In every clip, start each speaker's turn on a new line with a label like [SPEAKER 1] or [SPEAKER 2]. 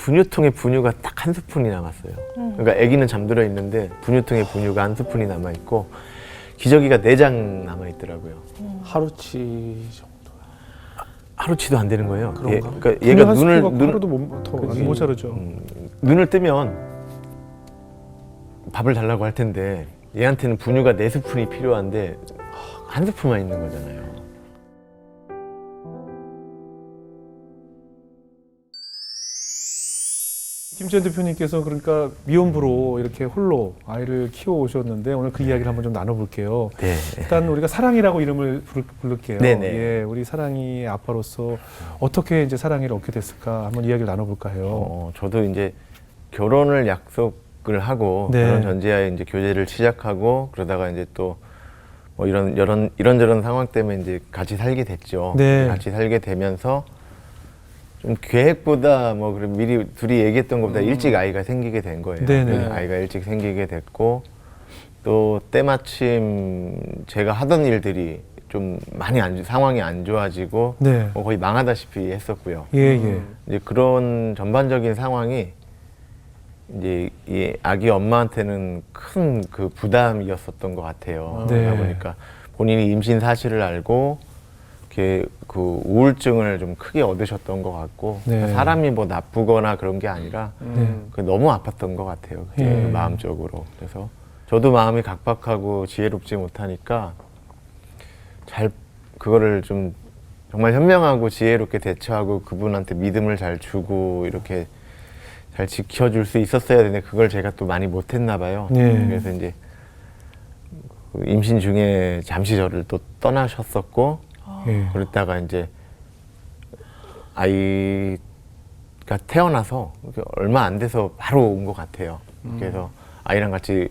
[SPEAKER 1] 분유통에 분유가 딱 한 스푼이 남았어요. 그러니까 아기는 잠들어 있는데 분유통에 분유가 한 스푼이 남아 있고 기저귀가 4장 남아 있더라고요.
[SPEAKER 2] 하루치 정도.
[SPEAKER 1] 하루치도 안 되는 거예요.
[SPEAKER 2] 그런가?
[SPEAKER 1] 그러니까 얘가 눈을
[SPEAKER 3] 하루도 못 자르죠.
[SPEAKER 1] 눈을 뜨면 밥을 달라고 할 텐데 얘한테는 분유가 4스푼이 필요한데 한 스푼만 있는 거잖아요.
[SPEAKER 3] 김지현 대표님께서 그러니까 미혼부로 이렇게 홀로 아이를 키워 오셨는데 오늘 그 이야기를 한번 좀 나눠볼게요.
[SPEAKER 1] 네.
[SPEAKER 3] 일단 우리가 사랑이라고 이름을 부를게요.
[SPEAKER 1] 네네.
[SPEAKER 3] 예, 우리 사랑이의 아빠로서 어떻게 이제 사랑이를 얻게 됐을까 한번 이야기를 나눠볼까 해요.
[SPEAKER 1] 저도 이제 결혼을 약속을 하고
[SPEAKER 3] 네.
[SPEAKER 1] 결혼 전제하에 이제 교제를 시작하고 그러다가 이제 또 뭐 이런저런 상황 때문에 이제 같이 살게 됐죠.
[SPEAKER 3] 네.
[SPEAKER 1] 같이 살게 되면서 좀 계획보다 뭐 그래 미리 둘이 얘기했던 것보다 일찍 아이가 생기게 된 거예요.
[SPEAKER 3] 네네.
[SPEAKER 1] 아이가 일찍 생기게 됐고 또 때마침 제가 하던 일들이 좀 많이 상황이 안 좋아지고
[SPEAKER 3] 네.
[SPEAKER 1] 뭐 거의 망하다시피 했었고요.
[SPEAKER 3] 예, 예.
[SPEAKER 1] 이제 그런 전반적인 상황이 이제 이 아기 엄마한테는 큰 그 부담이었었던 것 같아요.
[SPEAKER 3] 네.
[SPEAKER 1] 그러다 보니까 본인이 임신 사실을 알고 이렇게 그 우울증을 좀 크게 얻으셨던 것 같고
[SPEAKER 3] 네.
[SPEAKER 1] 사람이 뭐 나쁘거나 그런 게 아니라 그 너무 아팠던 것 같아요. 그때
[SPEAKER 3] 예.
[SPEAKER 1] 마음적으로. 그래서 저도 마음이 각박하고 지혜롭지 못하니까 잘 그거를 좀 정말 현명하고 지혜롭게 대처하고 그분한테 믿음을 잘 주고 이렇게 잘 지켜줄 수 있었어야 되는데 그걸 제가 또 많이 못했나 봐요.
[SPEAKER 3] 네.
[SPEAKER 1] 그래서 이제 그 임신 중에 잠시 저를 또 떠나셨었고
[SPEAKER 3] 예.
[SPEAKER 1] 그랬다가 이제 아이가 태어나서 얼마 안 돼서 바로 온 것 같아요. 그래서 아이랑 같이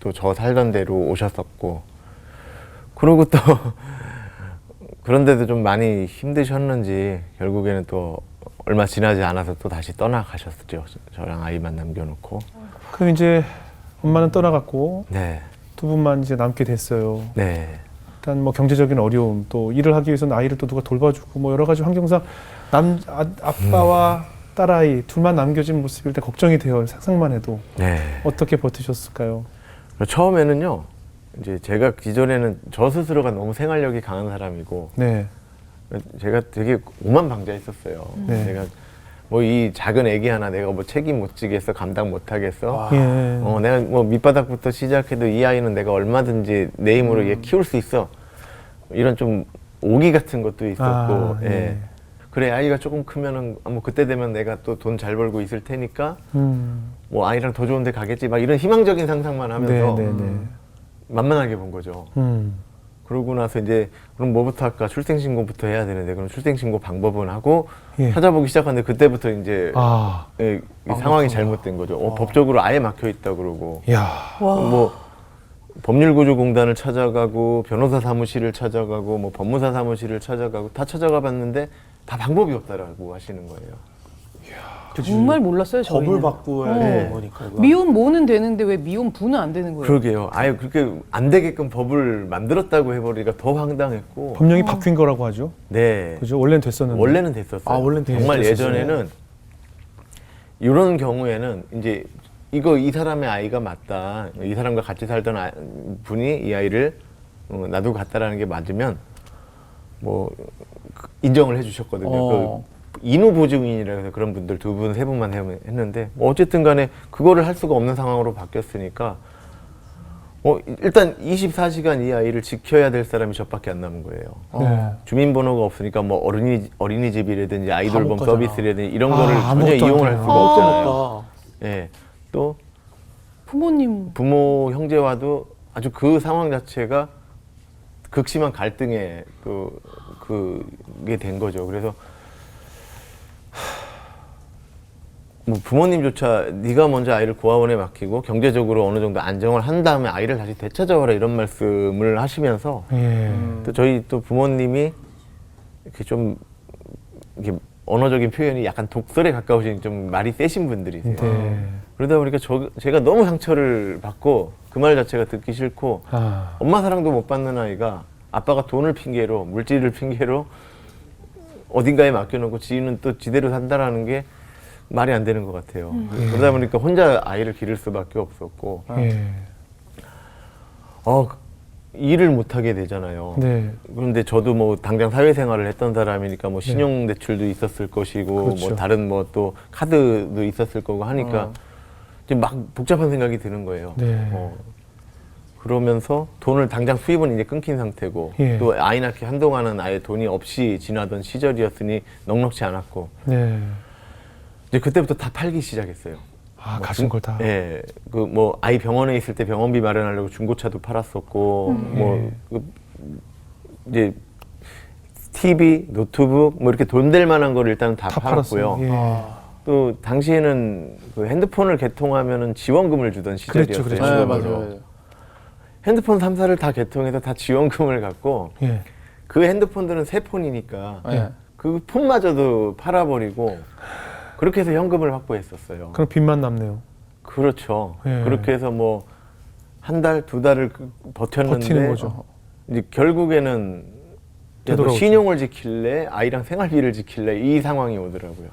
[SPEAKER 1] 또 저 살던 데로 오셨었고 그러고 또 그런데도 좀 많이 힘드셨는지 결국에는 또 얼마 지나지 않아서 또 다시 떠나가셨죠. 저랑 아이만 남겨놓고.
[SPEAKER 3] 그럼 이제 엄마는 떠나갔고
[SPEAKER 1] 네,
[SPEAKER 3] 두 분만 이제 남게 됐어요.
[SPEAKER 1] 네,
[SPEAKER 3] 일단 뭐 경제적인 어려움 또 일을 하기 위해서는 아이를 또 누가 돌봐주고 뭐 여러 가지 환경상 아빠와 딸아이 둘만 남겨진 모습일 때 걱정이 돼요. 상상만 해도.
[SPEAKER 1] 네.
[SPEAKER 3] 어떻게 버티셨을까요?
[SPEAKER 1] 처음에는요. 이제 제가 기존에는 저 스스로가 너무 생활력이 강한 사람이고
[SPEAKER 3] 네.
[SPEAKER 1] 제가 되게 오만방자했었어요.
[SPEAKER 3] 네.
[SPEAKER 1] 내가 뭐 이 작은 애기 하나 내가 뭐 책임 못 지겠어, 감당 못 하겠어.
[SPEAKER 3] 예.
[SPEAKER 1] 내가 뭐 밑바닥부터 시작해도 이 아이는 내가 얼마든지 내 힘으로 얘 키울 수 있어. 이런 좀 오기 같은 것도 있었고,
[SPEAKER 3] 예.
[SPEAKER 1] 예. 그래 아이가 조금 크면은 뭐 그때 되면 내가 또 돈 잘 벌고 있을 테니까 뭐 아이랑 더 좋은 데 가겠지. 막 이런 희망적인 상상만 하면서
[SPEAKER 3] 네, 네, 네.
[SPEAKER 1] 만만하게 본 거죠. 그러고 나서 이제 그럼 뭐부터 할까? 출생신고부터 해야 되는데 그럼 출생신고 방법은 하고
[SPEAKER 3] 예.
[SPEAKER 1] 찾아보기 시작하는데 그때부터 이제 이 상황이 잘못된 거죠. 법적으로 아예 막혀 있다 그러고
[SPEAKER 3] 야.
[SPEAKER 1] 뭐 법률구조공단을 찾아가고 변호사 사무실을 찾아가고 뭐 법무사 사무실을 찾아가고 다 찾아가 봤는데 다 방법이 없다라고 하시는 거예요.
[SPEAKER 4] 정말 몰랐어요, 저희는.
[SPEAKER 2] 법을 바꾸어야
[SPEAKER 4] 어.
[SPEAKER 2] 되는 거니까. 이거.
[SPEAKER 4] 미혼 모는 되는데 왜 미혼 부는 안 되는 거예요?
[SPEAKER 1] 그러게요. 아예 그렇게 안 되게끔 법을 만들었다고 해버리니까 더 황당했고.
[SPEAKER 3] 법령이 바뀐 거라고 하죠.
[SPEAKER 1] 네.
[SPEAKER 3] 그죠? 원래는 됐었는데.
[SPEAKER 1] 원래는 됐었어요.
[SPEAKER 2] 아, 원래는
[SPEAKER 1] 정말
[SPEAKER 2] 됐었어요.
[SPEAKER 1] 예전에는 이런 경우에는 이제 이 사람의 아이가 맞다. 이 사람과 같이 살던 분이 이 아이를 놔두고 갔다라는 게 맞으면 뭐 인정을 해주셨거든요. 그 인후보증인이라고 해서 그런 분들 2분, 3분만 했는데 뭐 어쨌든 간에 그거를 할 수가 없는 상황으로 바뀌었으니까 일단 24시간 이 아이를 지켜야 될 사람이 저밖에 안 남은 거예요.
[SPEAKER 3] 네.
[SPEAKER 1] 주민번호가 없으니까 뭐 어린이집이라든지 아이돌봄
[SPEAKER 2] 감옥 가잖아.
[SPEAKER 1] 서비스라든지 이런 거를 전혀
[SPEAKER 3] 아무것도 안
[SPEAKER 1] 이용을 할
[SPEAKER 3] 돼요.
[SPEAKER 1] 수가
[SPEAKER 2] 못
[SPEAKER 1] 없잖아요.
[SPEAKER 2] 가.
[SPEAKER 1] 예. 또
[SPEAKER 4] 부모님.
[SPEAKER 1] 부모 형제와도 아주 그 상황 자체가 극심한 갈등에 그게 된 거죠. 그래서 뭐 부모님조차 네가 먼저 아이를 고아원에 맡기고 경제적으로 어느 정도 안정을 한 다음에 아이를 다시 되찾아와라 이런 말씀을 하시면서
[SPEAKER 3] 예.
[SPEAKER 1] 또 저희 또 부모님이 이렇게 좀 이렇게 언어적인 표현이 약간 독설에 가까우신 좀 말이 세신 분들이세요.
[SPEAKER 3] 네.
[SPEAKER 1] 그러다 보니까 제가 너무 상처를 받고 그 말 자체가 듣기 싫고 엄마 사랑도 못 받는 아이가 아빠가 돈을 핑계로 물질을 핑계로 어딘가에 맡겨놓고 지는 또 지대로 산다라는 게 말이 안 되는 것 같아요. 그러다 보니까 혼자 아이를 기를 수밖에 없었고
[SPEAKER 3] 예.
[SPEAKER 1] 일을 못 하게 되잖아요.
[SPEAKER 3] 네.
[SPEAKER 1] 그런데 저도 뭐 당장 사회생활을 했던 사람이니까 뭐 신용대출도 있었을 것이고
[SPEAKER 3] 그렇죠.
[SPEAKER 1] 뭐 다른 뭐 또 카드도 있었을 거고 하니까 이제 막 복잡한 생각이 드는 거예요.
[SPEAKER 3] 네.
[SPEAKER 1] 그러면서 돈을 당장 수입은 이제 끊긴 상태고
[SPEAKER 3] 예.
[SPEAKER 1] 또 아이 낳기 한동안은 아예 돈이 없이 지나던 시절이었으니 넉넉지 않았고
[SPEAKER 3] 네.
[SPEAKER 1] 이제 그때부터 다 팔기 시작했어요.
[SPEAKER 3] 아, 가진 걸 다.
[SPEAKER 1] 예, 그 뭐 아이 병원에 있을 때 병원비 마련하려고 중고차도 팔았었고, 뭐 이제 TV, 노트북 뭐 이렇게 돈 될 만한 걸 일단 다 팔았고요.
[SPEAKER 3] 팔았어요. 예.
[SPEAKER 1] 또 당시에는 그 핸드폰을 개통하면은 지원금을 주던 시절이었어요.
[SPEAKER 3] 그렇죠.
[SPEAKER 2] 네,
[SPEAKER 1] 주거로.
[SPEAKER 2] 맞아요.
[SPEAKER 1] 핸드폰 3사를 다 개통해서 다 지원금을 갖고
[SPEAKER 3] 예.
[SPEAKER 1] 그 핸드폰들은 새 폰이니까
[SPEAKER 2] 예.
[SPEAKER 1] 그 폰마저도 팔아버리고 그렇게 해서 현금을 확보했었어요.
[SPEAKER 3] 그럼 빚만 남네요.
[SPEAKER 1] 그렇죠.
[SPEAKER 3] 예.
[SPEAKER 1] 그렇게 해서 뭐 한 달, 두 달을 버텼는데
[SPEAKER 3] 버티는 거죠.
[SPEAKER 1] 이제 결국에는 야, 너
[SPEAKER 3] 되돌아오죠.
[SPEAKER 1] 신용을 지킬래? 아이랑 생활비를 지킬래? 이 상황이 오더라고요.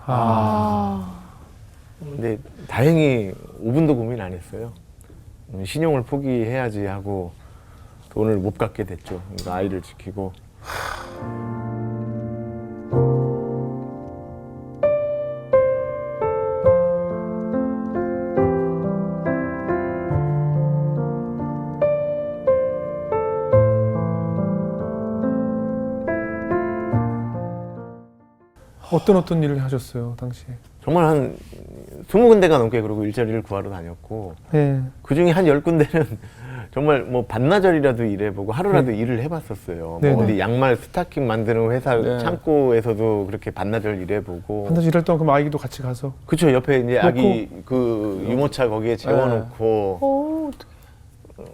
[SPEAKER 1] 근데 다행히 5분도 고민 안 했어요. 신용을 포기해야지 하고 돈을 못 갚게 됐죠. 그러니까 아이를 지키고.
[SPEAKER 3] 어떤 일을 하셨어요, 당시에?
[SPEAKER 1] 정말 한 20군데가 넘게 그러고 일자리를 구하러 다녔고
[SPEAKER 3] 예.
[SPEAKER 1] 그중에 한 10군데는 정말 뭐 반나절이라도 일해보고 하루라도 일을 해봤었어요.
[SPEAKER 3] 네네.
[SPEAKER 1] 뭐 어디 양말 스타킹 만드는 회사
[SPEAKER 2] 네.
[SPEAKER 1] 창고에서도 그렇게 반나절 일해보고.
[SPEAKER 3] 한 달 일할 동안 그럼 아이도 같이 가서.
[SPEAKER 1] 그쵸, 옆에 이제
[SPEAKER 3] 놓고.
[SPEAKER 1] 아기 그 유모차 거기에 재워놓고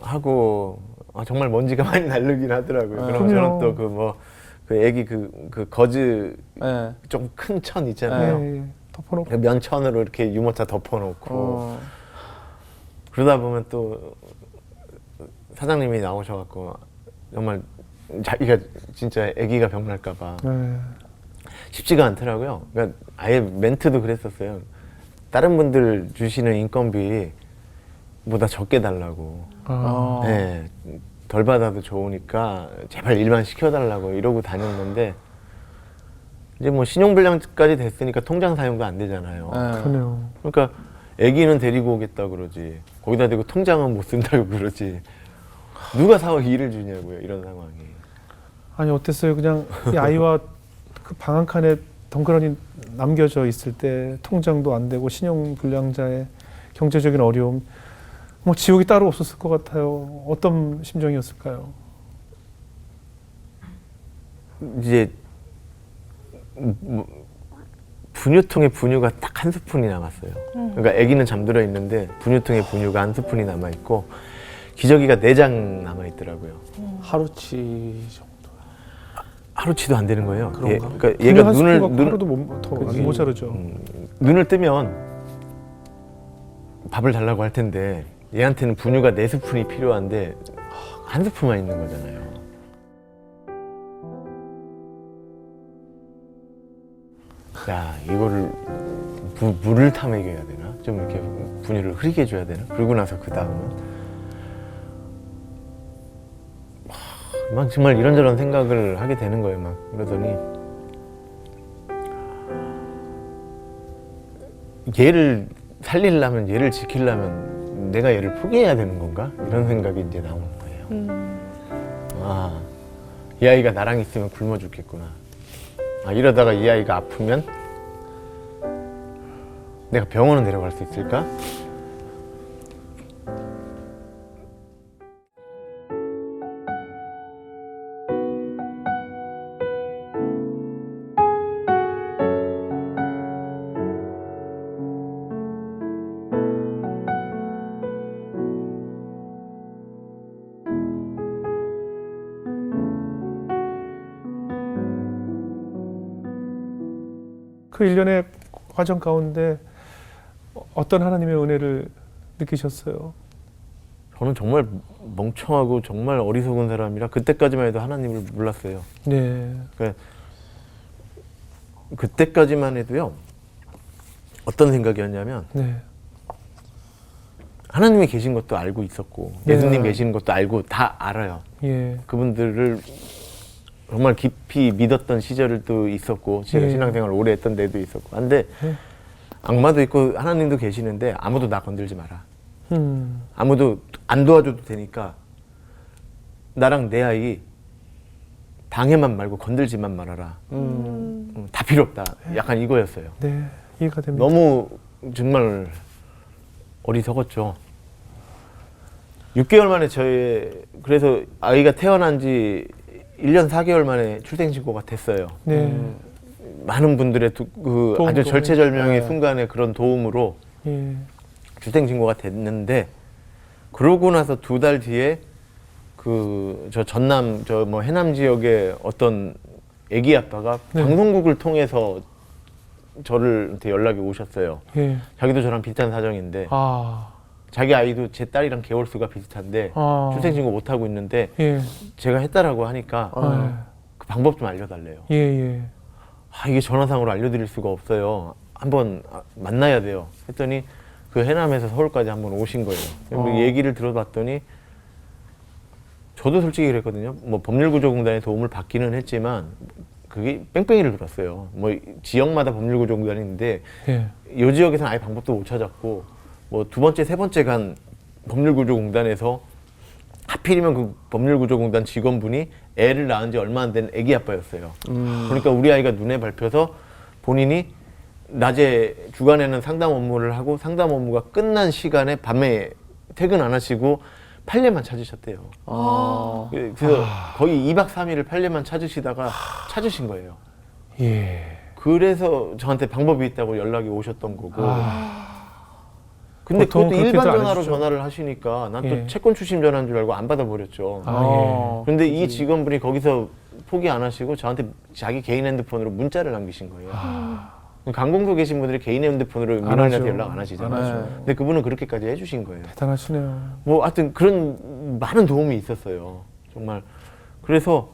[SPEAKER 1] 하고 정말 먼지가 많이 나르긴 하더라고요. 그럼 저는
[SPEAKER 3] 그럼요.
[SPEAKER 1] 또 그 뭐 그 애기 그 거즈
[SPEAKER 2] 예.
[SPEAKER 1] 좀 큰 천 있잖아요.
[SPEAKER 3] 예. 덮어놓고.
[SPEAKER 1] 그 면천으로 이렇게 유모차 덮어놓고 그러다 보면 또 사장님이 나오셔갖고 정말 자기가 진짜 아기가 병날까봐
[SPEAKER 3] 예.
[SPEAKER 1] 쉽지가 않더라고요. 그러니까 아예 멘트도 그랬었어요. 다른 분들 주시는 인건비보다 적게 달라고. 네, 덜 받아도 좋으니까 제발 일만 시켜달라고 이러고 다녔는데 이제 뭐 신용불량까지 됐으니까 통장 사용도 안 되잖아요.
[SPEAKER 3] 그러네요.
[SPEAKER 1] 그러니까 아기는 데리고 오겠다 그러지. 거기다 대고 통장은 못 쓴다고 그러지. 누가 사와 일을 주냐고요. 이런 상황이.
[SPEAKER 3] 아니 어땠어요? 그냥 이 아이와 그 방 한 칸에 덩그러니 남겨져 있을 때 통장도 안 되고 신용불량자의 경제적인 어려움, 뭐 지옥이 따로 없었을 것 같아요. 어떤 심정이었을까요?
[SPEAKER 1] 이제 분유통에 분유가 딱 한 스푼이 남았어요. 그러니까 아기는 잠들어 있는데 분유통에 분유가 한 스푼이 남아 있고 기저귀가 4장 남아 있더라고요.
[SPEAKER 2] 하루치 정도.
[SPEAKER 1] 하루치도 안 되는 거예요.
[SPEAKER 2] 그런가?
[SPEAKER 1] 그러니까 얘가
[SPEAKER 3] 한
[SPEAKER 1] 눈을
[SPEAKER 3] 스푼 하루도 못 모자르죠.
[SPEAKER 1] 눈을 뜨면 밥을 달라고 할 텐데 얘한테는 분유가 4스푼이 필요한데 한 스푼만 있는 거잖아요. 야, 이거를 물을 타 먹여야 되나? 좀 이렇게 분유를 흐리게 줘야 되나? 그러고 나서 그 다음은 막 정말 이런저런 생각을 하게 되는 거예요. 막 그러더니 얘를 살리려면, 얘를 지키려면 내가 얘를 포기해야 되는 건가? 이런 생각이 이제 나오는 거예요. 이 아이가 나랑 있으면 굶어 죽겠구나. 이러다가 이 아이가 아프면 내가 병원은 데려갈 수 있을까?
[SPEAKER 3] 그 일련의 과정 가운데 어떤 하나님의 은혜를 느끼셨어요?
[SPEAKER 1] 저는 정말 멍청하고 정말 어리석은 사람이라 그때까지만 해도 하나님을 몰랐어요.
[SPEAKER 3] 네.
[SPEAKER 1] 그때까지만 해도요. 어떤 생각이었냐면
[SPEAKER 3] 네.
[SPEAKER 1] 하나님이 계신 것도 알고 있었고
[SPEAKER 3] 네.
[SPEAKER 1] 예수님 계시는 것도 알고 다 알아요.
[SPEAKER 3] 예.
[SPEAKER 1] 그분들을 정말 깊이 믿었던 시절도 있었고 제가
[SPEAKER 3] 예.
[SPEAKER 1] 신앙생활을 오래 했던 데도 있었고 근데
[SPEAKER 3] 예.
[SPEAKER 1] 악마도 있고 하나님도 계시는데 아무도 나 건들지 마라. 아무도 안 도와줘도 되니까 나랑 내 아이 방해만 말고 건들지만 말아라. 다 필요 없다. 약간 이거였어요.
[SPEAKER 3] 네. 이해가 됩니다.
[SPEAKER 1] 너무 정말 어리석었죠. 6개월 만에 그래서 아이가 태어난 지 1년 4개월 만에 출생신고가 됐어요.
[SPEAKER 3] 네.
[SPEAKER 1] 많은 분들의 아주 절체절명의
[SPEAKER 2] 네.
[SPEAKER 1] 순간에 그런 도움으로
[SPEAKER 3] 예.
[SPEAKER 1] 출생신고가 됐는데 그러고 나서 2달 뒤에 저 전남 해남 지역의 어떤 아기 아빠가
[SPEAKER 3] 네.
[SPEAKER 1] 방송국을 통해서 저한테 연락이 오셨어요.
[SPEAKER 3] 예.
[SPEAKER 1] 자기도 저랑 비슷한 사정인데
[SPEAKER 3] 아.
[SPEAKER 1] 자기 아이도 제 딸이랑 개월수가 비슷한데
[SPEAKER 3] 아.
[SPEAKER 1] 출생신고 못 하고 있는데
[SPEAKER 3] 예.
[SPEAKER 1] 제가 했다라고 하니까
[SPEAKER 3] 아.
[SPEAKER 1] 그 방법 좀 알려달래요.
[SPEAKER 3] 예, 예.
[SPEAKER 1] 이게 전화상으로 알려드릴 수가 없어요. 한번 만나야 돼요. 했더니 그 해남에서 서울까지 한번 오신 거예요. 얘기를 들어봤더니 저도 솔직히 그랬거든요. 뭐 법률구조공단의 도움을 받기는 했지만 그게 뺑뺑이를 들었어요. 뭐 지역마다 법률구조공단이 있는데
[SPEAKER 3] 예.
[SPEAKER 1] 이 지역에서는 아예 방법도 못 찾았고 뭐 2번째, 3번째 간 법률구조공단에서 하필이면 그 법률구조공단 직원분이 애를 낳은 지 얼마 안 된 아기 아빠였어요. 그러니까 우리 아이가 눈에 밟혀서 본인이 낮에 주간에는 상담 업무를 하고 상담 업무가 끝난 시간에 밤에 퇴근 안 하시고 판례만 찾으셨대요. 그래서 거의 2박 3일을 판례만 찾으시다가 찾으신 거예요.
[SPEAKER 3] 예.
[SPEAKER 1] 그래서 저한테 방법이 있다고 연락이 오셨던 거고. 근데
[SPEAKER 3] 보통
[SPEAKER 1] 그것도
[SPEAKER 3] 그렇게도
[SPEAKER 1] 일반
[SPEAKER 3] 안
[SPEAKER 1] 전화로
[SPEAKER 3] 해주죠.
[SPEAKER 1] 전화를 하시니까 난 또
[SPEAKER 3] 예.
[SPEAKER 1] 채권 추심 전화인 줄 알고 안 받아버렸죠.
[SPEAKER 3] 아,
[SPEAKER 1] 근데 이 직원분이 거기서 포기 안 하시고 저한테 자기 개인 핸드폰으로 문자를 남기신 거예요. 관공서 계신 분들이 개인 핸드폰으로
[SPEAKER 3] 안
[SPEAKER 1] 민원인한테
[SPEAKER 3] 하죠.
[SPEAKER 1] 연락 안 하시잖아요.
[SPEAKER 2] 안 하죠.
[SPEAKER 1] 근데 그분은 그렇게까지 해주신 거예요.
[SPEAKER 3] 대단하시네요.
[SPEAKER 1] 뭐 하여튼 그런 많은 도움이 있었어요. 정말. 그래서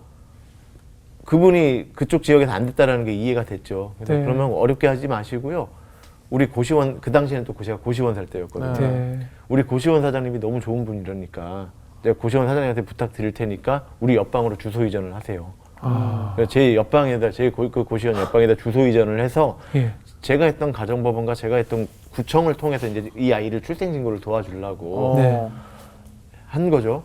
[SPEAKER 1] 그분이 그쪽 지역에서 안 됐다라는 게 이해가 됐죠. 그래서
[SPEAKER 3] 네.
[SPEAKER 1] 그러면 어렵게 하지 마시고요. 우리 고시원, 그 당시에는 또 제가 고시원 살 때였거든요.
[SPEAKER 3] 네.
[SPEAKER 1] 우리 고시원 사장님이 너무 좋은 분이라니까 제가 고시원 사장님한테 부탁드릴 테니까 우리 옆방으로 주소 이전을 하세요. 그래서 제 옆방에다 그 고시원 옆방에다 주소 이전을 해서
[SPEAKER 3] 예.
[SPEAKER 1] 제가 했던 가정법원과 제가 했던 구청을 통해서 이제 이 아이를 출생신고를 도와주려고
[SPEAKER 3] 네.
[SPEAKER 1] 한 거죠.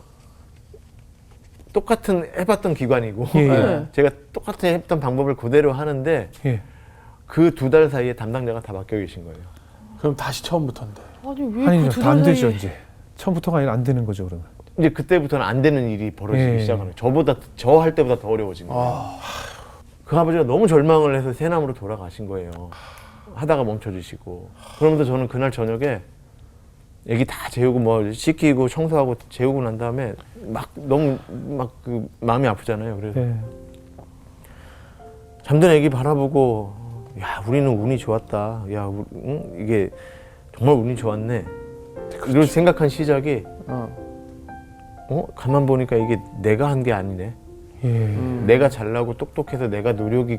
[SPEAKER 1] 똑같은 해봤던 기관이고
[SPEAKER 3] 예, 예.
[SPEAKER 1] 제가 똑같은 했던 방법을 그대로 하는데
[SPEAKER 3] 예.
[SPEAKER 1] 그 2달 사이에 담당자가 다 바뀌어 계신 거예요.
[SPEAKER 2] 그럼 다시 처음부터인데.
[SPEAKER 4] 아니 왜
[SPEAKER 3] 아니,
[SPEAKER 4] 그
[SPEAKER 3] 안
[SPEAKER 4] 2달
[SPEAKER 3] 되죠,
[SPEAKER 4] 사이에
[SPEAKER 3] 이제. 처음부터가 아니라 안 되는 거죠, 그러면.
[SPEAKER 1] 이제 그때부터는 안 되는 일이 벌어지기
[SPEAKER 3] 예.
[SPEAKER 1] 시작하는 거예요. 저 할 때보다 더 어려워진 거예요. 그 아버지가 너무 절망을 해서 세남으로 돌아가신 거예요. 하다가 멈춰주시고. 그러면서 저는 그날 저녁에 애기 다 재우고 뭐 씻기고 청소하고 재우고 난 다음에 너무 그 마음이 아프잖아요. 그래서
[SPEAKER 3] 예.
[SPEAKER 1] 잠든 애기 바라보고 야 우리는 운이 좋았다. 야 응? 이게 정말 운이 좋았네. 이런 생각한 시작이 가만 보니까 이게 내가 한 게 아니네.
[SPEAKER 3] 예.
[SPEAKER 1] 내가 잘나고 똑똑해서 내가 노력이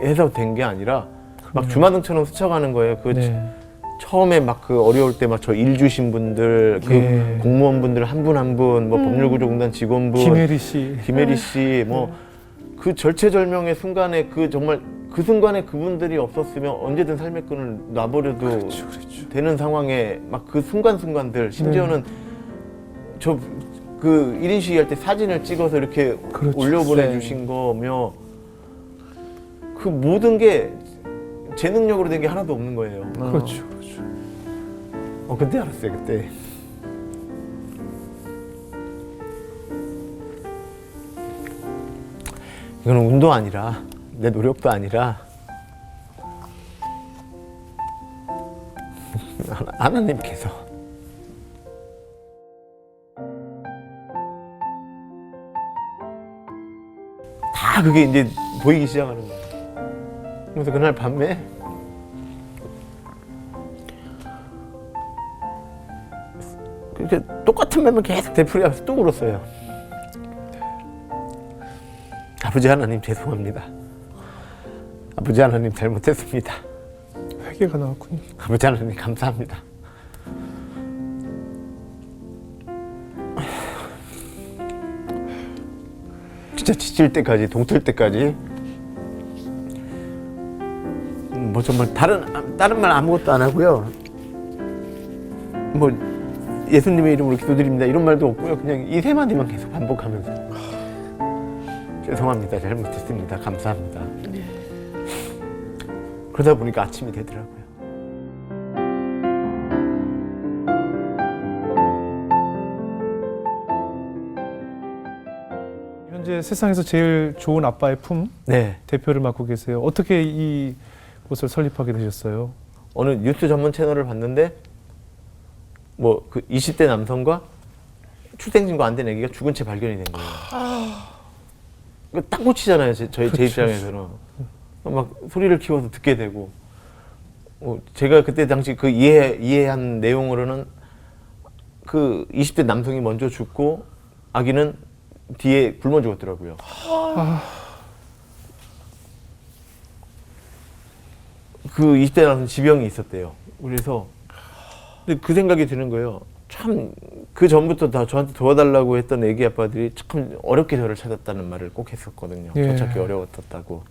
[SPEAKER 1] 해서 된 게 아니라 막 주마등처럼 스쳐가는 거예요. 그
[SPEAKER 3] 네.
[SPEAKER 1] 처음에 막 그 어려울 때 막 저 일 주신 분들, 그
[SPEAKER 3] 예.
[SPEAKER 1] 공무원분들 한 분 한 분, 뭐 법률구조공단 직원분,
[SPEAKER 3] 김혜리 씨.
[SPEAKER 1] 김혜리 씨, 뭐 그 절체절명의 순간에 그 정말 그 순간에 그분들이 없었으면 언제든 삶의 끈을 놔버려도
[SPEAKER 3] 그렇죠.
[SPEAKER 1] 되는 상황에 막 그 순간순간들 심지어는 저 그 1인 시위 할 때 사진을 찍어서 이렇게
[SPEAKER 3] 그렇죠.
[SPEAKER 1] 올려보내주신 거며 그 모든 게 제 능력으로 된 게 하나도 없는 거예요.
[SPEAKER 3] 그렇죠.
[SPEAKER 1] 그때 알았어요, 그때. 이건 운도 아니라 내 노력도 아니라 하나님께서 다 그게 이제 보이기 시작하는 거예요. 그래서 그날 밤에 그렇게 똑같은 맘을 계속 되풀이하면서 또 울었어요. 아버지 하나님 죄송합니다. 아버지 하나님 잘못했습니다.
[SPEAKER 3] 피해가 나왔군요.
[SPEAKER 1] 아버지 하나님 감사합니다. 진짜 지칠 때까지, 동틀 때까지 뭐 정말 다른 말 아무것도 안 하고요. 뭐 예수님의 이름으로 기도드립니다 이런 말도 없고요. 그냥 이 세 마디만 계속 반복하면서 죄송합니다, 잘못했습니다, 감사합니다. 그러다 보니까 아침이 되더라고요.
[SPEAKER 3] 현재 세상에서 제일 좋은 아빠의 품
[SPEAKER 1] 네.
[SPEAKER 3] 대표를 맡고 계세요. 어떻게 이 곳을 설립하게 되셨어요?
[SPEAKER 1] 어느 뉴스 전문 채널을 봤는데 뭐 그 20대 남성과 출생신고 안 된 아기가 죽은 채 발견이 된 거예요. 이거 딱 꽂히잖아요. 제
[SPEAKER 3] 그렇죠.
[SPEAKER 1] 입장에서는 막 소리를 키워서 듣게 되고 제가 그때 당시 그 이해한 내용으로는 그 20대 남성이 먼저 죽고 아기는 뒤에 굶어 죽었더라고요. 그 20대 남성 지병이 있었대요. 그래서 근데 그 생각이 드는 거예요. 참 그 전부터 다 저한테 도와달라고 했던 애기 아빠들이 참 어렵게 저를 찾았다는 말을 꼭 했었거든요.
[SPEAKER 3] 예.
[SPEAKER 1] 저 찾기 어려웠다고.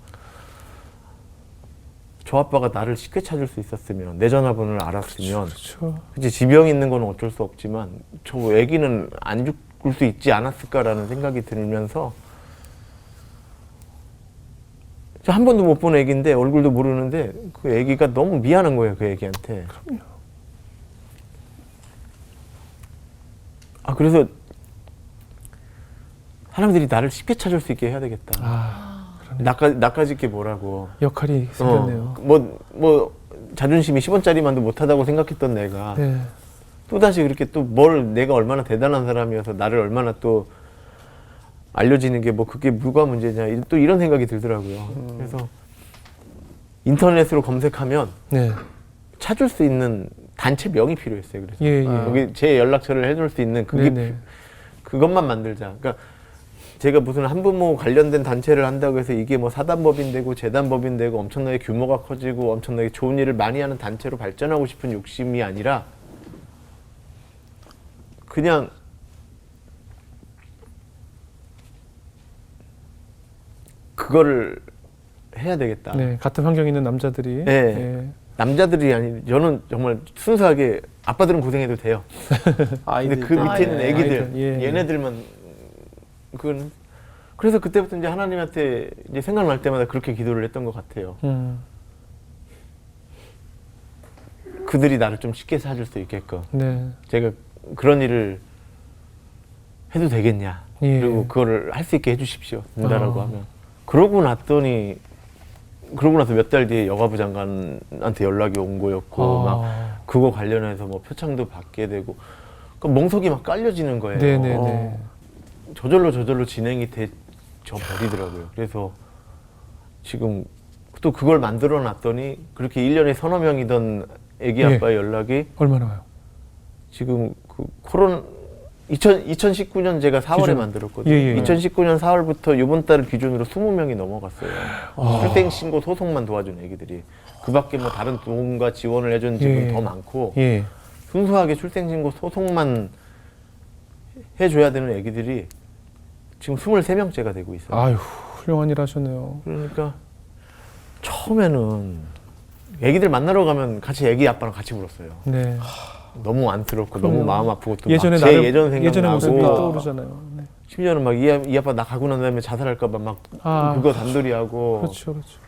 [SPEAKER 1] 저 아빠가 나를 쉽게 찾을 수 있었으면 내 전화번호를 알았으면
[SPEAKER 3] 그렇죠.
[SPEAKER 1] 이제 지병 있는 건 어쩔 수 없지만 저 애기는 안 죽을 수 있지 않았을까라는 생각이 들면서 저 한 번도 못 본 애기인데 얼굴도 모르는데 그 애기가 너무 미안한 거예요, 그 애기한테. 그래서 사람들이 나를 쉽게 찾을 수 있게 해야 되겠다. 나까지 게 뭐라고.
[SPEAKER 3] 역할이 생겼네요.
[SPEAKER 1] 뭐 자존심이 10원짜리만도 못하다고 생각했던 내가
[SPEAKER 3] 네.
[SPEAKER 1] 또다시 그렇게 또 뭘 내가 얼마나 대단한 사람이어서 나를 얼마나 또 알려지는 게 뭐 그게 뭐가 문제냐 또 이런 생각이 들더라고요. 그래서 인터넷으로 검색하면
[SPEAKER 3] 네.
[SPEAKER 1] 찾을 수 있는 단체명이 필요했어요. 그래서
[SPEAKER 3] 예, 예.
[SPEAKER 1] 여기 제 연락처를 해줄 수 있는 그게
[SPEAKER 3] 네네.
[SPEAKER 1] 그것만 만들자. 그러니까 제가 무슨 한부모 관련된 단체를 한다고 해서 이게 뭐 사단법인 되고 재단법인 되고 엄청나게 규모가 커지고 엄청나게 좋은 일을 많이 하는 단체로 발전하고 싶은 욕심이 아니라 그냥 그거를 해야 되겠다.
[SPEAKER 3] 네, 같은 환경에 있는 남자들이
[SPEAKER 1] 네.
[SPEAKER 3] 예.
[SPEAKER 1] 남자들이 아니 저는 정말 순수하게 아빠들은 고생해도 돼요. 근데 그 밑에 있는 애기들
[SPEAKER 3] 아이들, 예.
[SPEAKER 1] 얘네들만 그건 그래서 그때부터 이제 하나님한테 이제 생각날 때마다 그렇게 기도를 했던 것 같아요. 그들이 나를 좀 쉽게 찾을 수 있게끔
[SPEAKER 3] 네.
[SPEAKER 1] 제가 그런 일을 해도 되겠냐.
[SPEAKER 3] 예.
[SPEAKER 1] 그리고 그거를 할 수 있게 해주십시오. 된다라고 하면. 그러고 나서 몇 달 뒤에 여가부 장관한테 연락이 온 거였고 막 그거 관련해서 뭐 표창도 받게 되고 그러니까 멍석이 막 깔려지는 거예요.
[SPEAKER 3] 네네네.
[SPEAKER 1] 저절로 진행이 되져 버리더라고요. 그래서 지금 또 그걸 만들어 놨더니 그렇게 1년에 서너 명이던 애기
[SPEAKER 3] 예.
[SPEAKER 1] 아빠의 연락이
[SPEAKER 3] 얼마나 와요?
[SPEAKER 1] 지금 그 코로나 2019년 제가 4월에
[SPEAKER 3] 기준.
[SPEAKER 1] 만들었거든요.
[SPEAKER 3] 예, 예.
[SPEAKER 1] 2019년 4월부터 이번 달 기준으로 20명이 넘어갔어요. 출생 신고 소송만 도와준 애기들이. 그 밖에 뭐 다른 도움과 지원을 해준 집은
[SPEAKER 3] 예.
[SPEAKER 1] 더 많고
[SPEAKER 3] 예.
[SPEAKER 1] 순수하게 출생 신고 소송만 해줘야 되는 애기들이 지금 23명째가 되고 있어요.
[SPEAKER 3] 아유, 훌륭한 일 하셨네요.
[SPEAKER 1] 그러니까 처음에는 애기들 만나러 가면 같이 애기 아빠랑 같이 울었어요.
[SPEAKER 3] 네.
[SPEAKER 1] 너무 안쓰럽고
[SPEAKER 3] 그럼요.
[SPEAKER 1] 너무 마음 아프고 또
[SPEAKER 3] 예전에
[SPEAKER 1] 제
[SPEAKER 3] 나를
[SPEAKER 1] 예전
[SPEAKER 3] 예전의 모습이
[SPEAKER 1] 생각나고
[SPEAKER 3] 떠오르잖아요. 네.
[SPEAKER 1] 심지어는 막 이 아빠 나 가고 난 다음에 자살할까봐 막 그거 단돌이 하고
[SPEAKER 3] 그렇죠, 그렇죠.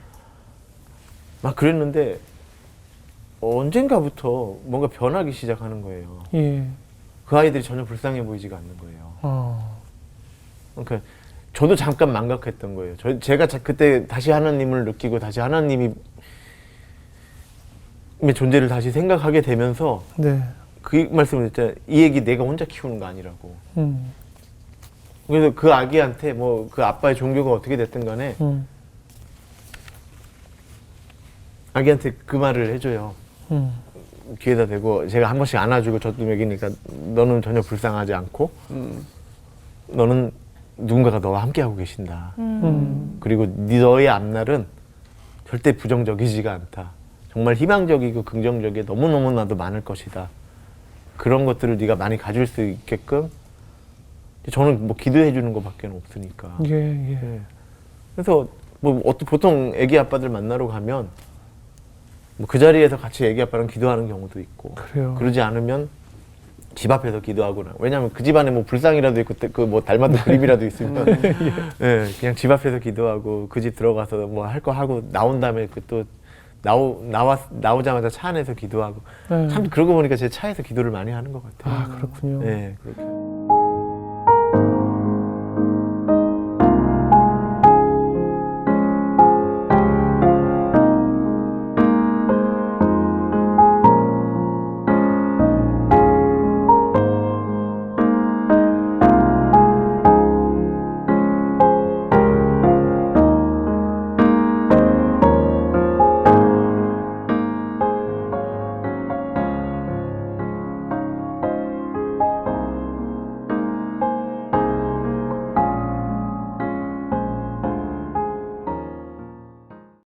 [SPEAKER 1] 막 그랬는데 언젠가부터 뭔가 변하기 시작하는 거예요.
[SPEAKER 3] 예.
[SPEAKER 1] 그 아이들이 전혀 불쌍해 보이지가 않는 거예요. 그러니까 저도 잠깐 망각했던 거예요. 제가 그때 다시 하나님을 느끼고 다시 하나님의 존재를 다시 생각하게 되면서
[SPEAKER 3] 네.
[SPEAKER 1] 그 말씀을 했잖아요. 이 애기 내가 혼자 키우는 거 아니라고.
[SPEAKER 3] 음.
[SPEAKER 1] 그래서 그 아기한테 뭐 그 아빠의 종교가 어떻게 됐든 간에 아기한테 그 말을 해줘요. 귀에다 대고 제가 한 번씩 안아주고 저도 먹이니까 너는 전혀 불쌍하지 않고 너는 누군가가 너와 함께하고 계신다. 그리고 너의 앞날은 절대 부정적이지가 않다. 정말 희망적이고 긍정적이 너무너무나도 많을 것이다. 그런 것들을 네가 많이 가질 수 있게끔 저는 뭐 기도해 주는 것밖에 없으니까.
[SPEAKER 3] 예, 예.
[SPEAKER 1] 네. 그래서 뭐 보통 애기 아빠들 만나러 가면 뭐 그 자리에서 같이 애기 아빠랑 기도하는 경우도 있고
[SPEAKER 3] 그래요.
[SPEAKER 1] 그러지 않으면 집 앞에서 기도하거나 왜냐하면 그 집안에 뭐 불상이라도 있고 그 뭐 닮았던 그림이라도 있으면 예, 그냥 집 앞에서 기도하고 그 집 들어가서 뭐 할 거 하고 나온 다음에 그 또 나오자마자 차 안에서 기도하고
[SPEAKER 3] 네.
[SPEAKER 1] 참 그러고 보니까 제 차에서 기도를 많이 하는 것 같아요.
[SPEAKER 3] 아, 그렇군요.
[SPEAKER 1] 네, 그렇게.